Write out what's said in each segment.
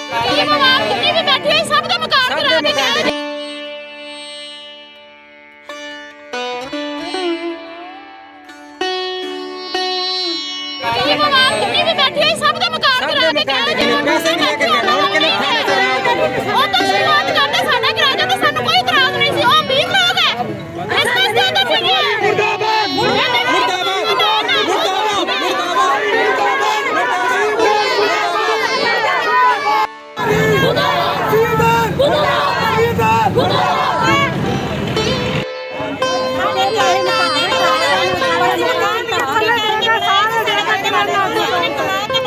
जितनी भी बैठी है सब का मकान करा के गए। जितनी भी बैठी है सब का मकान करा के गए। वो तो शुरुआत करते साडा करा जाते सानू कोई इतराज नहीं सी। ओ 20 लोग है इस तरह से तो फिर मुर्दाबाद मुर्दाबाद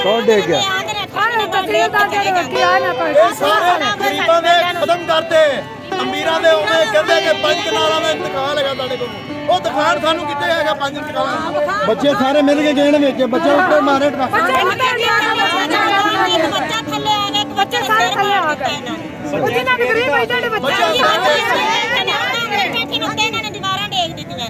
कौन दे गया गरीबों ने खत्म करते अमीरां दे उन्हें कहते कि 5 कनालों में इंतकाल है ਤੁਹਾਡੇ ਕੋਲ ਉਹ ਦੁਕਾਨ ਸਾਨੂੰ ਕਿੱਥੇ ਹੈਗਾ 5 ਕਨਾਲਾਂ ਬੱਚੇ ਸਾਰੇ ਮਿਲ ਕੇ ਗਏ ਨੇ ਵਿੱਚ ਬੱਚੇ ਉੱਤੇ ਮਾਰੇ ਬੱਚਾ ਥੱਲੇ ਆ ਗਿਆ ਇੱਕ ਬੱਚਾ ਸਾਰੇ ਥੱਲੇ ਆ ਗਏ। ਉਹਦੀ ਨਾ ਗਰੀਬ ਹੈ ਜਿਹੜੇ ਬੱਚੇ ਇਹਨਾਂ ਨੇ ਦੀਵਾਰਾਂ ਡੇਗ ਦਿੱਤੀਆਂ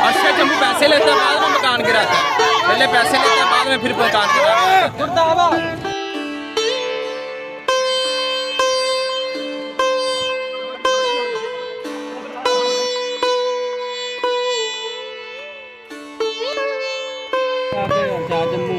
अच्छा जम्मू पैसे लेता है बाद में मकान गिराता है। पहले पैसे लेता है बाद में फिर मकान गिराता है। जम्मू